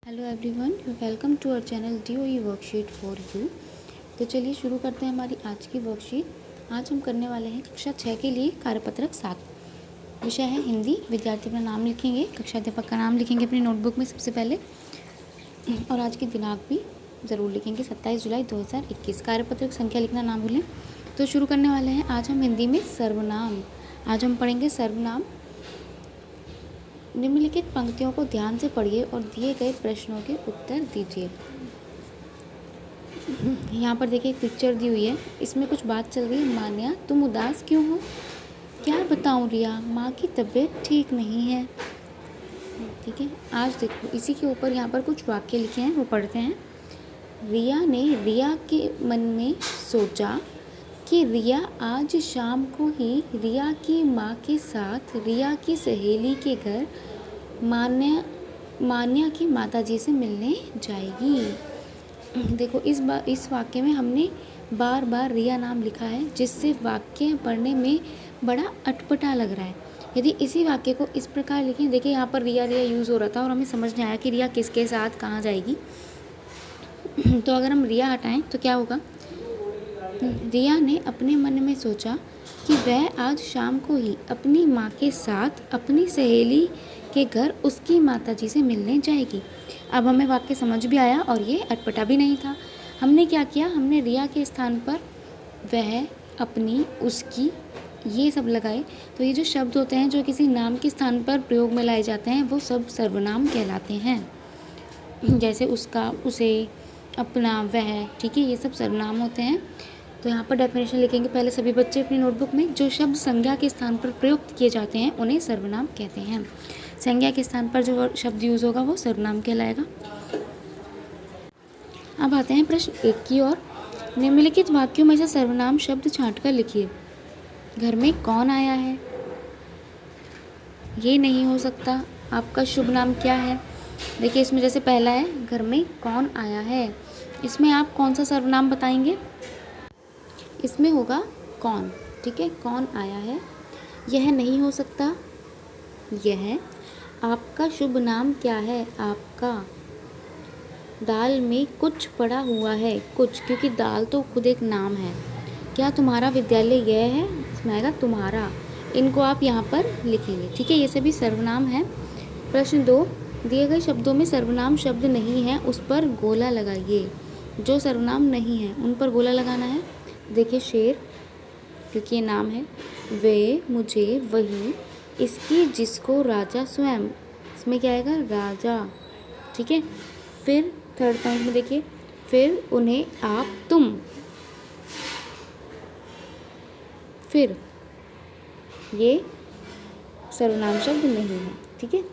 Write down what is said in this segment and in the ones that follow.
Hello everyone, welcome to our channel DOE worksheet for you. तो चलिए शुरू करते हैं हमारी आज की वर्कशीट। आज हम करने वाले हैं कक्षा 6 के लिए कार्यपत्रक 7। विषय है हिंदी। विद्यार्थी अपना नाम लिखेंगे, कक्षा अध्यापक का नाम लिखेंगे अपनी नोटबुक में सबसे पहले, और आज की दिनांक भी ज़रूर लिखेंगे 27 जुलाई 2021। कार्यपत्रक संख्या लिखना ना भूलें। तो शुरू करने वाले हैं आज हम हिंदी में सर्वनाम। आज हम पढ़ेंगे सर्वनाम। निम्नलिखित पंक्तियों को ध्यान से पढ़िए और दिए गए प्रश्नों के उत्तर दीजिए। यहाँ पर देखिए एक पिक्चर दी हुई है, इसमें कुछ बात चल रही है। मान्या, तुम उदास क्यों हो? क्या बताऊँ रिया, माँ की तबीयत ठीक नहीं है। ठीक है, आज देखो इसी के ऊपर यहाँ पर कुछ वाक्य लिखे हैं, वो पढ़ते हैं। रिया ने रिया के मन में सोचा कि रिया आज शाम को ही रिया की माँ के साथ रिया की सहेली के घर मान्या की माताजी से मिलने जाएगी। देखो इस वाक्य में हमने बार बार रिया नाम लिखा है, जिससे वाक्य पढ़ने में बड़ा अटपटा लग रहा है। यदि इसी वाक्य को इस प्रकार लिखें, देखिए यहाँ पर रिया रिया यूज़ हो रहा था और हमें समझ नहीं आया कि रिया किसके साथ कहाँ जाएगी। तो अगर हम रिया हटाएं तो क्या होगा? रिया ने अपने मन में सोचा कि वह आज शाम को ही अपनी माँ के साथ अपनी सहेली के घर उसकी माताजी से मिलने जाएगी। अब हमें वाक्य समझ भी आया और ये अटपटा भी नहीं था। हमने क्या किया, हमने रिया के स्थान पर वह, अपनी, उसकी ये सब लगाए। तो ये जो शब्द होते हैं जो किसी नाम के स्थान पर प्रयोग में लाए जाते हैं, वो सब सर्वनाम कहलाते हैं। जैसे उसका, उसे, अपना, वह, ठीक है, ये सब सर्वनाम होते हैं। तो यहाँ पर डेफिनेशन लिखेंगे पहले सभी बच्चे अपनी नोटबुक में। जो शब्द संज्ञा के स्थान पर प्रयुक्त किए जाते हैं उन्हें सर्वनाम कहते हैं। संज्ञा के स्थान पर जो शब्द यूज होगा वो सर्वनाम कहलाएगा। अब आते हैं प्रश्न 1 की ओर। निम्नलिखित वाक्यों में से सर्वनाम शब्द छांटकर लिखिए। घर में कौन आया है? ये नहीं हो सकता। आपका शुभ नाम क्या है? देखिए इसमें जैसे पहला है घर में कौन आया है, इसमें आप कौन सा सर्वनाम बताएंगे? इसमें होगा कौन। ठीक है, कौन आया है। यह नहीं हो सकता, यह। आपका शुभ नाम क्या है? आपका। दाल में कुछ पड़ा हुआ है, कुछ, क्योंकि दाल तो खुद एक नाम है। क्या तुम्हारा विद्यालय यह है? इसमें आएगा तुम्हारा। इनको आप यहाँ पर लिखेंगे। ठीक है, ये सभी सर्वनाम है। प्रश्न 2, दिए गए शब्दों में सर्वनाम शब्द नहीं है, उस पर गोला लगाइए। जो सर्वनाम नहीं है उन पर गोला लगाना है। देखिए शेर, क्योंकि ये नाम है। वे, मुझे, वही, इसकी, जिसको, राजा, स्वयं। इसमें क्या आएगा? राजा। ठीक है, फिर थर्ड पॉइंट में देखिए, फिर, उन्हें, आप, तुम। फिर ये सर्वनाम शब्द नहीं है। ठीक है,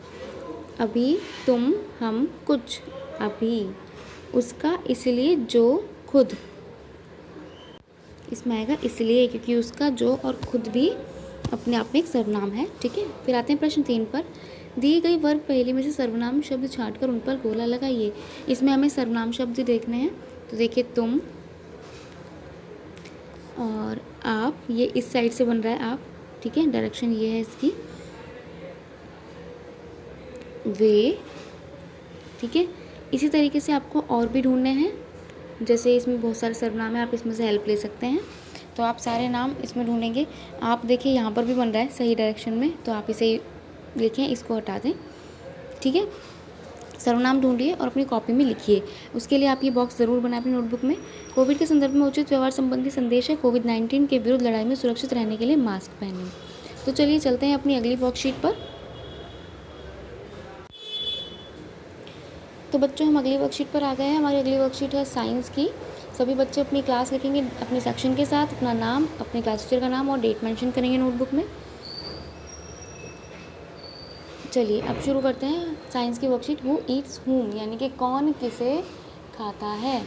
अभी, तुम, हम, कुछ, अभी, उसका, इसलिए, जो, खुद। इसमें आएगा इसलिए, क्योंकि उसका, जो और खुद भी अपने आप में एक सर्वनाम है। ठीक है, फिर आते हैं प्रश्न 3 पर। दिए गई वर्ग पहेली में से सर्वनाम शब्द छांटकर उन पर गोला लगाइए। इसमें हमें सर्वनाम शब्द देखने हैं। तो देखिए तुम और आप, ये इस साइड से बन रहा है आप। ठीक है, डायरेक्शन ये है इसकी। वे, ठीक है, इसी तरीके से आपको और भी ढूंढने हैं। जैसे इसमें बहुत सारे सर्वनाम है, आप इसमें से हेल्प ले सकते हैं। तो आप सारे नाम इसमें ढूंढेंगे। आप देखिए यहाँ पर भी बन रहा है सही डायरेक्शन में, तो आप इसे लिखें, इसको हटा दें। ठीक है, सर्वनाम ढूंढिए और अपनी कॉपी में लिखिए। उसके लिए आप ये बॉक्स ज़रूर बनाएं अपनी नोटबुक में। कोविड के संदर्भ में उचित व्यवहार संबंधी संदेश है। कोविड-19 के विरुद्ध लड़ाई में सुरक्षित रहने के लिए मास्क पहनें। तो चलिए चलते हैं अपनी अगली वर्कशीट पर। तो बच्चों हम अगली वर्कशीट पर आ गए हैं। हमारी अगली वर्कशीट है साइंस की। सभी बच्चे अपनी क्लास लिखेंगे अपने सेक्शन के साथ, अपना नाम, अपने क्लास टीचर का नाम और डेट मेंशन करेंगे नोटबुक में। चलिए अब शुरू करते हैं साइंस की वर्कशीट। हु ईट्स हुम, यानी कि कौन किसे खाता है।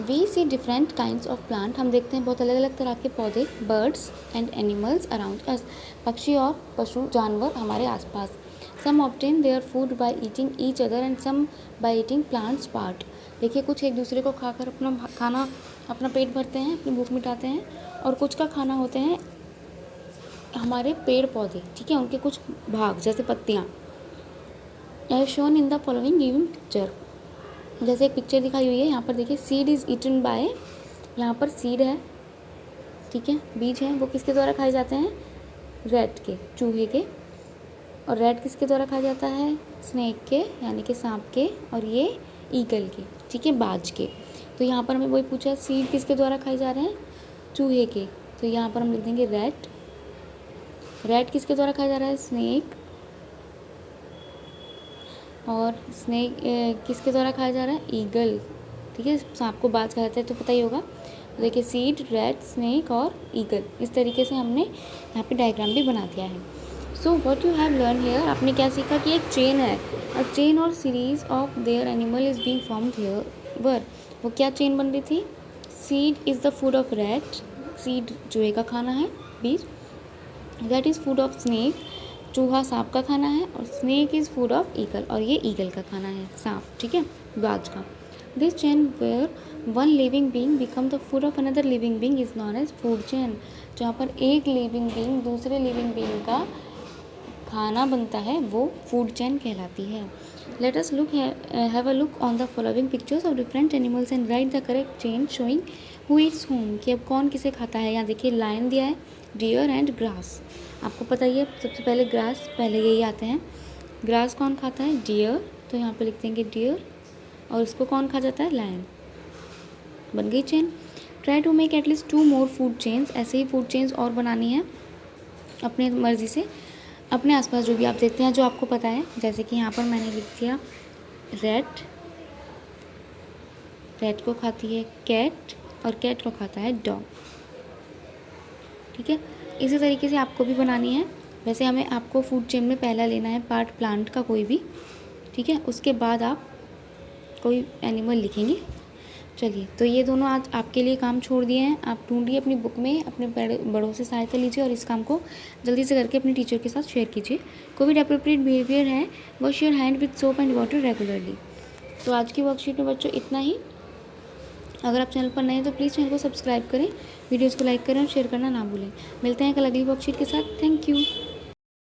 We see different kinds of plant, हम देखते हैं बहुत अलग अलग तरह के पौधे। Birds and animals around us, पक्षी और पशु जानवर हमारे आसपास। Some obtain their food by eating each other and some by eating plants part. देखिए कुछ एक दूसरे को खाकर अपना पेट भरते हैं, अपनी भूख मिटाते हैं, और कुछ का खाना होते हैं हमारे पेड़ पौधे। ठीक है, उनके कुछ भाग जैसे पत्तियाँ। As shown in the following given picture. जैसे एक पिक्चर दिखाई हुई है, यहाँ पर देखिए सीड इज़ ईटन बाय, यहाँ पर सीड है, ठीक है, बीज हैं, वो किसके द्वारा खाए जाते हैं, रैट के, चूहे के। और रैट किसके द्वारा खाया जाता है, स्नेक के यानी कि सांप के, और ये ईगल के, ठीक है, बाज के। तो यहाँ पर हमें वही पूछा है सीड किसके द्वारा खाए जा रहे हैं, चूहे के, तो यहाँ पर हम लिख देंगे रैट। रैट किसके द्वारा खाया जा रहा है, स्नेक, और स्नेक किसके द्वारा खाया जा रहा है, ईगल, ठीक है, सांप को बाज खाया जाता है तो पता ही होगा। तो देखिए सीड, रैट, स्नेक और ईगल, इस तरीके से हमने यहाँ पे डायग्राम भी बना दिया है। So what you have learn here, आपने क्या सीखा कि एक चेन है, अ चेन और series of there animal is being formed here were. वो क्या चेन बन रही थी, seed is the food of rat, seed चूहे का खाना है, बीज, that is food of snake, चूहा सांप का खाना है, और snake is food of eagle, और ये ईगल का खाना है, सांप, ठीक है, बाज का। This chain where one living being become the food of another living being is known as food chain. जहाँ पर एक लिविंग बींग दूसरे लिविंग बींग का खाना बनता है वो फूड चेन कहलाती है। Let us look have a look on the following pictures of different animals and write the correct chain showing who eats whom, कि अब कौन किसे खाता है। यहाँ देखिए लायन दिया है, डियर एंड ग्रास, आपको पता ही है सबसे पहले ग्रास, पहले यही आते हैं। ग्रास कौन खाता है, डियर, तो यहाँ पे लिख देंगे डियर, और उसको कौन खा जाता है, लायन, बन गई chain. Try to make at least 2 more food chains, ऐसे ही फूड चेन्स और बनानी है अपने मर्ज़ी से, अपने आसपास जो भी आप देखते हैं जो आपको पता है। जैसे कि यहाँ पर मैंने लिख दिया रैट, रैट को खाती है कैट, और कैट को खाता है डॉग, ठीक है। इसी तरीके से आपको भी बनानी है। वैसे हमें आपको फूड चेन में पहला लेना है पार्ट प्लांट का कोई भी, ठीक है, उसके बाद आप कोई एनिमल लिखेंगे। चलिए, तो ये दोनों आज आपके लिए काम छोड़ दिए हैं, आप ढूंढिए अपनी बुक में, अपने बड़ों से सहायता लीजिए और इस काम को जल्दी से करके अपने टीचर के साथ शेयर कीजिए। कोविड अप्रोप्रिएट बिहेवियर है, wash your hand with soap and water regularly. तो आज की वर्कशीट में बच्चों इतना ही। अगर आप चैनल पर नए हैं तो प्लीज़ चैनल को सब्सक्राइब करें, वीडियोज़ को लाइक करें और शेयर करना ना भूलें। मिलते हैं कल अगली वर्कशीट के साथ। Thank you.